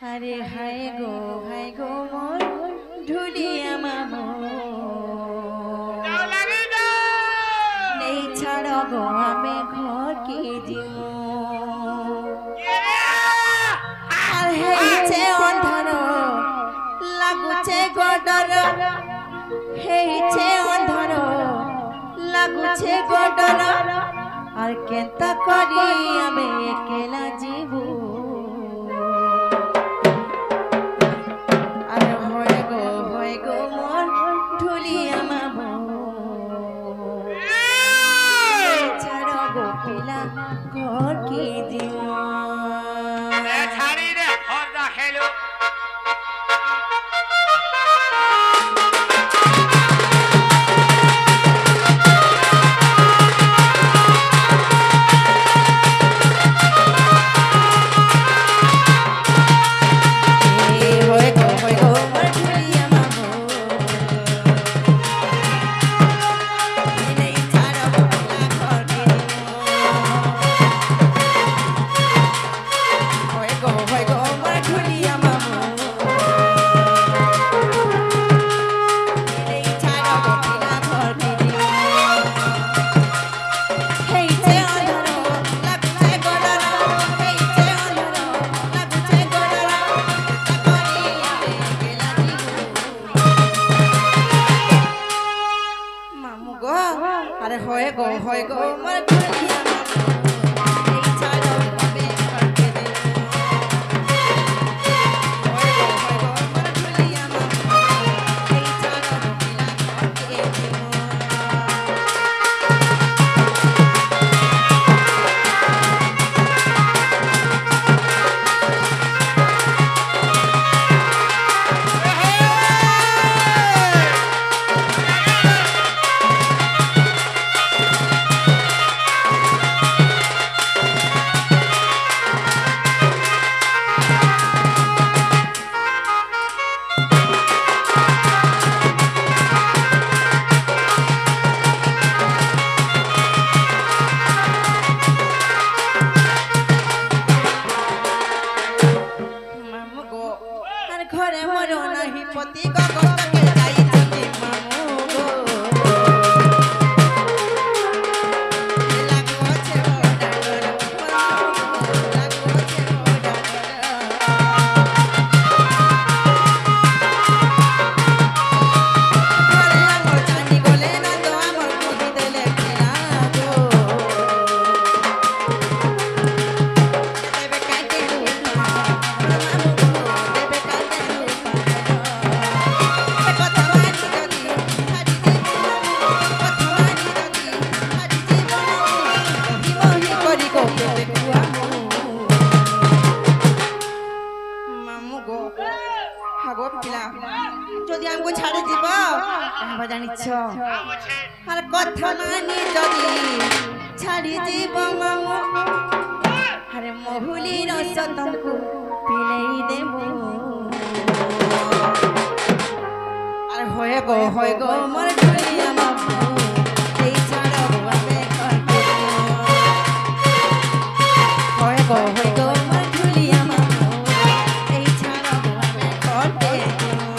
আরে হায় গো মোর ঢুলিয়া মামু নেই ছাড় গো আমি ঘর কি দিমু আর হেইছে অন্ধর লাগুছে গডর হেইছে অন্ধর লাগুছে গডর আর কেনতা করি আমি একলা জীবু ঘর কি দিও ছাড়ি রে হরদা খেলো হয় গো আমার ঢুলিয়া মামু এই ছাড়ো আমি ঘর কি দিমু হয় গো আমার ঢুলিয়া মামু এই ছাড়ো ঘর কি দিমু ঘরে মরো নাহি পতি গগনকে যাইছতি মামু গো লাগোছে ওডাডর লাগোছে ওডাডর ঘরে আমর জানি গলে না তো আমর মুদি দেলে কিনা গো দেবে কাটে যদি আমাকে ছাড়ে দিব জানিছ আর কথা মানি যদি ছাড়ি দিব মামু আরে মহুলি রস তমকু পিলেই দেব আর হয় গো মোর ঢুলিয়া মামু এই ছাড়ো আমি ঘর কি দিমু হয় গো মোর ঢুলিয়া মামু এই ছাড়ো আমি ঘর কি দিমু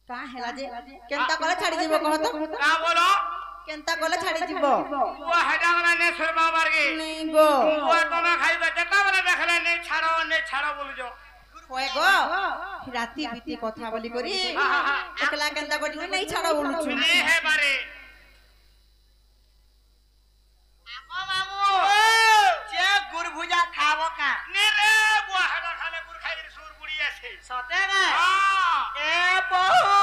का हेला जे केनता कोला छाड़ी जीवो कह तो का बोलो केनता कोला छाड़ी जीवो वो हेडा वाला ने सरबा मार के नहीं गो वो तो मैं खाई बेटा का वाला देखले नहीं छाड़ो बोल जो হয় গো রাতি বিতি কথা বলি করি একলা কেন্দা করি নাই ছাড়া বলুছু হে বারে আগো মামু যে গুড় ভুজা খাবো কা নে রে বুয়া হেডা খালে গুড় খাই সুর বুড়ি আছে সতে না হ্যাঁ এ বহু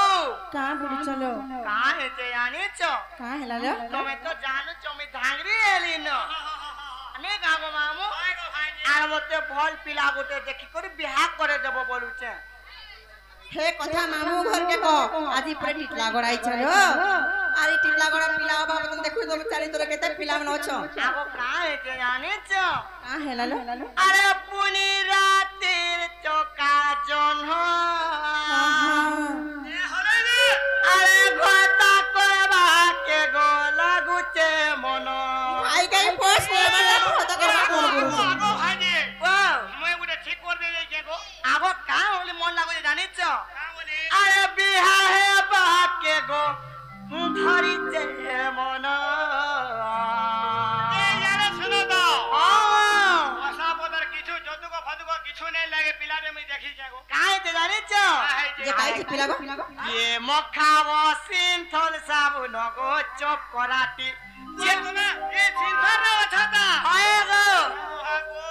কা বুড়ি চলো কা হেতে আনিছ কা হেলা লো তুমি তো জানো তুমি ধাঙ্গরি এলি ন আমি গাগো মামু আর মতে ভল পিলা গোটে দেখি করে বিহার করে দেব বলুছে হে কথা মামু ঘর কে কো আজি পরে টিটলা গড়াই চলো আরে টিটলা গড়া পিলা বাবা তুমি দেখু তুমি চালি তোরে কেতে পিলা মন অছ আগো কা হেতে আনিছ কা হেলা লো আরে পুনি রাতের চকা জন্হ এ হলাই রে আরে ঘটা করবা কে গো লাগুছে মন আই গাই পোস্ট মানে কথা করবা কোন করু আগো ভাই নে ও মই গুটে ঠিক করবে রে কে গো আগো কা হলে মন লাগুছে জানিছ কা বলে আরে বিহা হে বাকে গো ধরিছে মন এ यारे শুনো দাও ও ভাষা পদার কিছু যদুক ফাদুক কিছু নাই লাগে পিলারে মই দেখি কে গো কাইতে জানিছ যে কাইছে পিলা গো এ মখাব সিনথল সাবুন গো চপ করাটি যে তুমি এ চিন্তা না ছাতা হয় গো আগো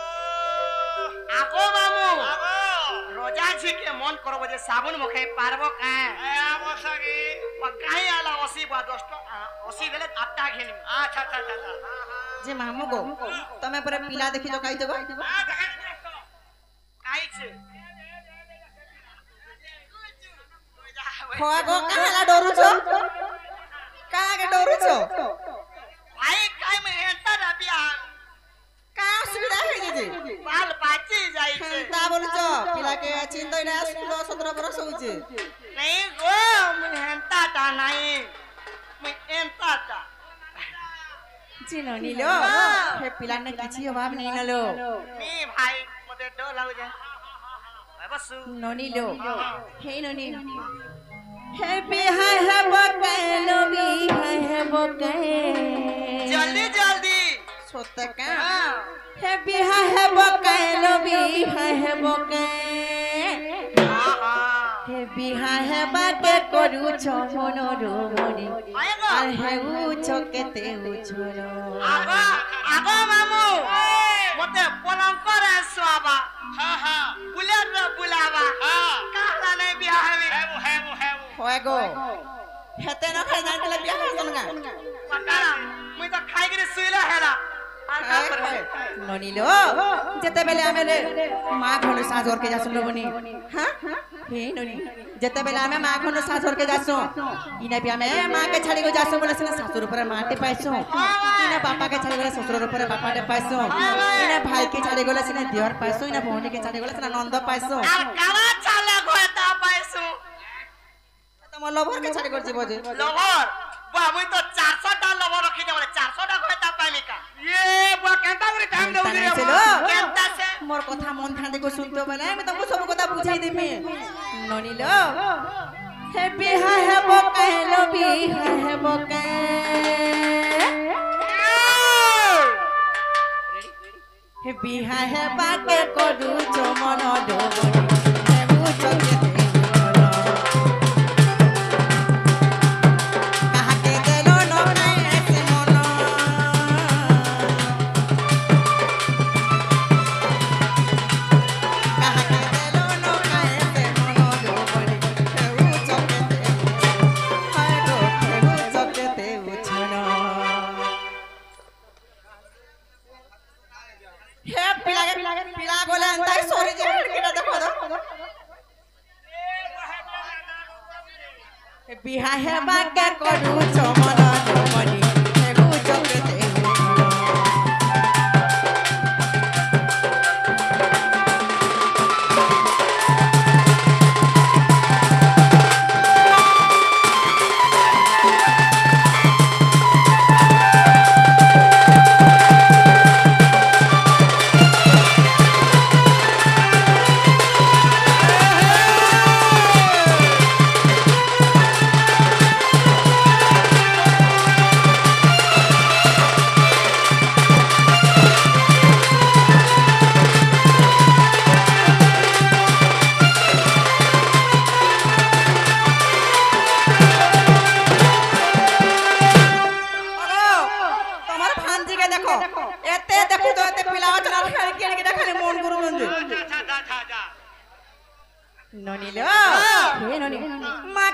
আগো মামু আগো রোজা ঝিকে মন করব যে সাবুন মুখে পারবো কা এ আবসাগি কাই আলা 80 বা 10 টাকা 80 গেলে 8 টাকা খেলি আচ্ছা আচ্ছা আচ্ছা যে মামু গো তুমি পরে পিলা দেখি তো কাইছো গো আ দেখাই দেখো কাইছে হয় গো কা হেলা ডরুছো কা কে ডরুছো ভাই কাই মে হেতা রাবিয়া কা অসুবিধা হই গেছে বাল পাচি যাইছে তা বলছো পিলাকে চিন্তাই না 16 17 বরস হইছে নাই গো মে হেতা টা নাই মে হেতা টা চিনো নিলো হে পিলা না কিছু অভাব নেই নলো নি ভাই মতে ডর লাগুছে ভাই বসু ননিলো হে ননি হে বিহাই হে বকাইলো বিহাই হে বকাই জলদি জলদি সত্যকা হ্যাঁ হে বিহাই হে বকাইলো বিহাই হে বকাই আহা হে বিহাই হে বাকে করুছ মনরো মনি আয় গো আর হে উচকেতে উছলো আগো আগো মামু মতে পলং করে সোবা হা হা বুলেট রে বুলাবা হ্যাঁ কাহলা নাই বিয়া হবি হেবু হয় গো হেতে না খাই জানলে বিয়া হই গেল না পকারা মুই তো খাই গরে শুইলা হেরা আর কা করবে ননিলো যেতেবেলে আমি মা ঘর সাজর কে যাসু লবনি হ্যাঁ হে ননি যেতেবেলে আমি মা ঘর সাজর কে যাসু ইনা বি আমি মা কে ছাড়ি গো যাসু বলে সিনা শাশুর উপরে মাটি পাইছু ইনা বাপা কে ছাড়ি গলে শ্বশুর উপরে বাপাটে পাইছু ইনা ভাই কে ছাড়ি গলে সিনা দিওর পাইছু ইনা ভৌনি কে ছাড়ি গলে সিনা নন্দ পাইছু আর কারা চালে ঘটা পাইছু তোমার লভর কে ছাড়ি করছি বজে লভর বা মুই তো 400 টা লভর রাখি দে বলে 400 টা ঘটা পাইমি কা এ বুয়া কেনতা করে টাইম দেউ রে ছিল কেনতা সে মোর কথা মন ধ্যান দেখো শুনতে বলে আমি তোমাকে সব কথা বুঝাই দেমি ননিলো হে বিহা হে বকাইলো বিহা হে বকাই হে বিহা হে বাকে করু চমন ডবনি হে বুঝকে কাহাকে দেলো নকাই এসে মন কাহাকে দেলো নকাই এসে মন ডবনি হে বুঝকে হায় গো হে বুঝকে উছন হে পিলা গোলে আন্তাই সরি যে কেটা দেখো তো বিহা হে বাকে করু চমন ডমনি হে বুঝকে তে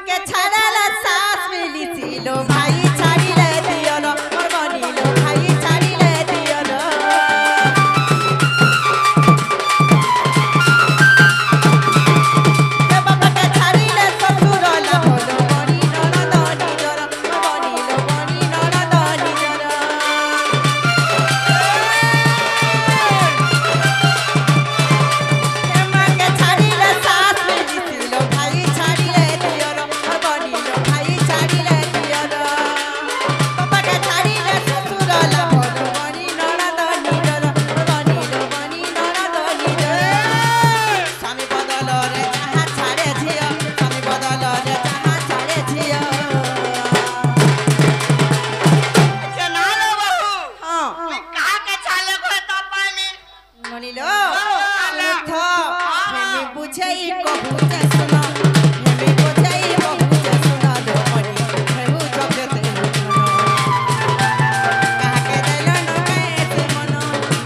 के छाड़ला सास मिलिसी लो भाई छाड़िले दियो न मोर बनी लो भाई छाड़िले दियो न के बाबा के छाड़िले ससुर ला होलो बनी ननद निजर बनी लो बनी ननद निजर के मां के छाड़िले सास मिलिसी लो भाई छाड़िले दियो न मोर बनी लो भाई छाड़िले दियो न बाबा के छाड़िले ससुर ला होलो बनी ननद निजर बनी लो बनी ननद निजर स्वामी बदल रे जहाँ छाड़े झियो स्वामी बदल रे जहाँ छाड़े झियो जनालो बहू हाँ तुई कहा के छाले को तो पानी मनिलो उठ हेमी बुझाई कहू जे सुनो हेमी बुझाई कहू जे सुनो लो मनि हेहु जगते सुनो कहा के देलो न कैसे मनो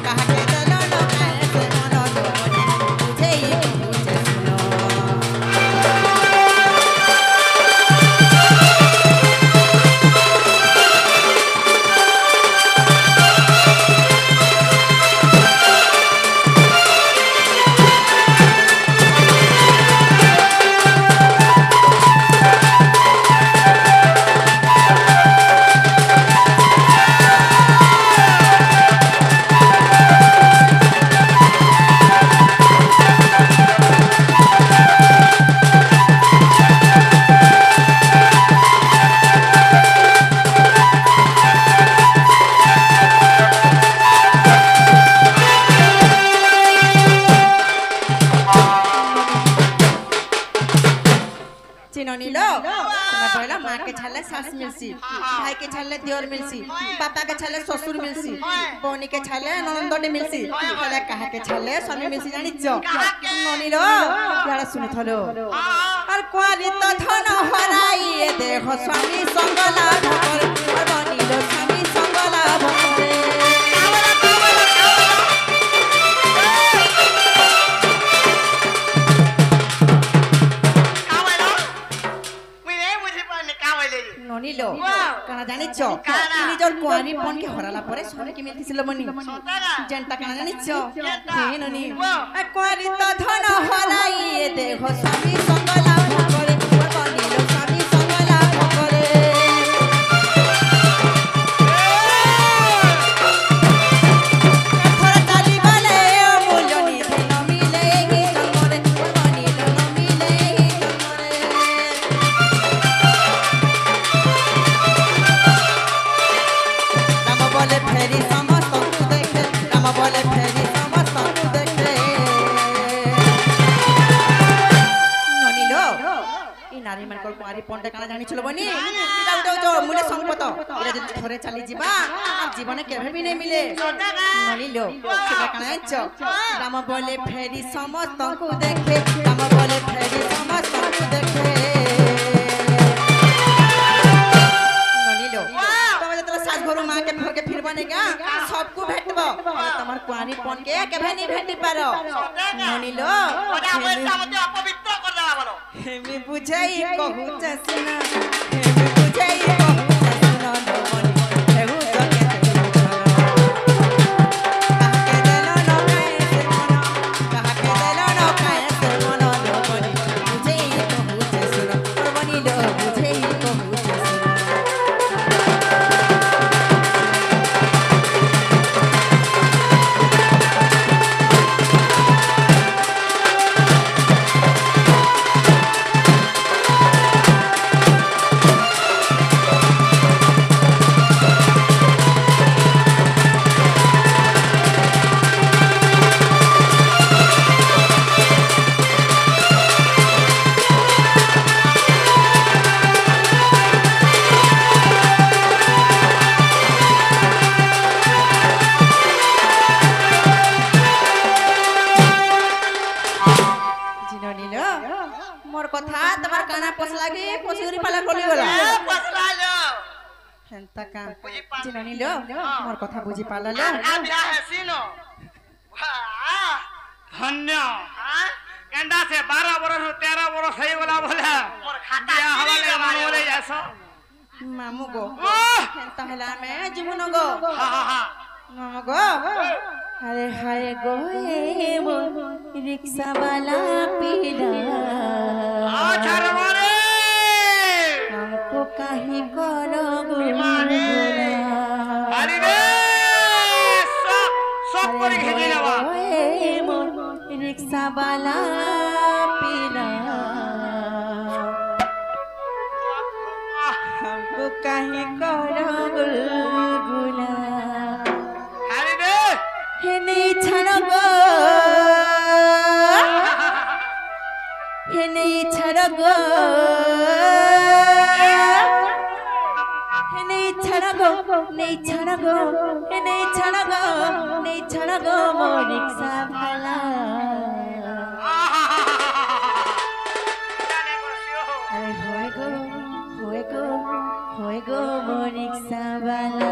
कहा के देलो न कैसे मनो लो मनि बुझाई कहू जे सुनो चिनोनी लो तुम्हें बोला माँ के छाले सास मिलसी भाई के छाले दियोर मिलसी पापा के छाले ससुर मिलसी बोनी के छाले ननंदोनी मिलसी बोला कहा के छाले स्वामी मिलसी जानी जो नोनी लो यारा सुने थलो और क्वारी तो धन हराई ये देखो स्वामी संगला भकर और बनी लो स्वामी संगला भकर मुई नहीं बुझी पानी का बोले नोनी लो कना जानी चो निजर कुआरी पन के हराला परे स्वामी के मिलतिसिल मनी जेंटा कना जानी चो हे नोनी आ कुआरी तो धन हराई ए देखो स्वामी संगला भकरे बनी लो स्वामी संगला भकरे थोड़ा चाली गले मूल्यनी न मिले ही संगरे बनी लो न मिले ही संगरे राम बोले फेरी समस्त तू देखे राम बोले फेरी समस्त तू देखे ननिलो ई नारी मन को कुआरी पंडे काना जानि छलो बनी इटा उठो जो मुले संपत इरा जदि थोरे चली जीवा आ जीवने केभे भी नहीं मिले ननिलो सेटा काना छ राम बोले फेरी समस्त तू देखे राम बोले फेरी समस्त तू देखे ननिलो तमे जतरा सास घरु मां के घर के फिरबा ने का सबको भेटबो तमर कुआरी पन के केभे नहीं भेटि पारो ननिलो ओडा पैसा मते अपवित्र कर देला बोलो हेमी बुझाई कहू चसना हेमी बुझाई कहू चसना लो मनी हेहु जगते कहा के देलो न कैसे मनो कहा के देलो न कैसे मनो लो मनी बुझाई कहू चसना और बनी लो बुझाई कहू चसना मोर कथा तमार काना पसला के पसुरी पाला कोली गला पसला लो हेंता का चिननी लो मोर कथा बुझी पाला लो आ बियाह है सीनो वाह धन्य हां केंदा से 12 बरस 13 बरस होई गला बोला मोर खाता बियाह हवा আস মামু গো আহ! তাহলে আমি জীবন গো হা হা হা মামু গো अरे हाय गो वो रिक्शा वाला पीला আচ্ছা রে মারে हमको कहीं करो বিমানে আরে রে সব করে খেতে যাবা रिक्शा वाला पीला हमको कहीं करो गुलगुला আরে রে हे नहीं छड़ो गो हे नहीं छड़ो गो हे नहीं छड़ो गो नहीं छड़ो गो हे नहीं छड़ो गो नहीं छड़ो गो वो रिक्शा वाला জানে বসিও अरे होए गो वो रिक्शा वाला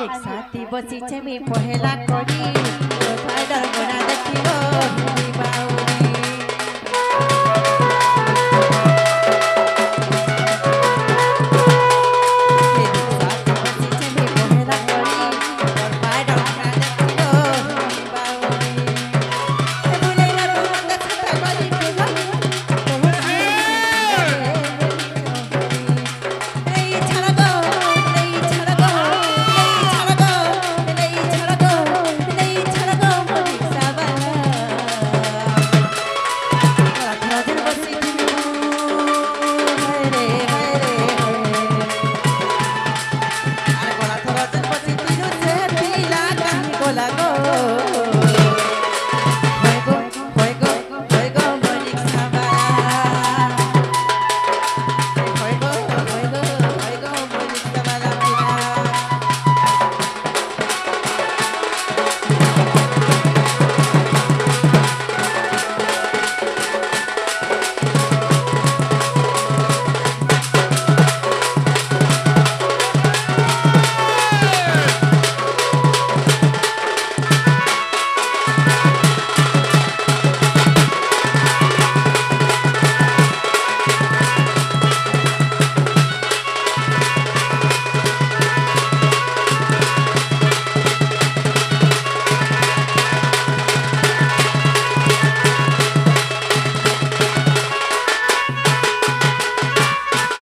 एक साथी बसिछे मी पहेला करी फाइडर गोना देखिबो हिली बाउरी la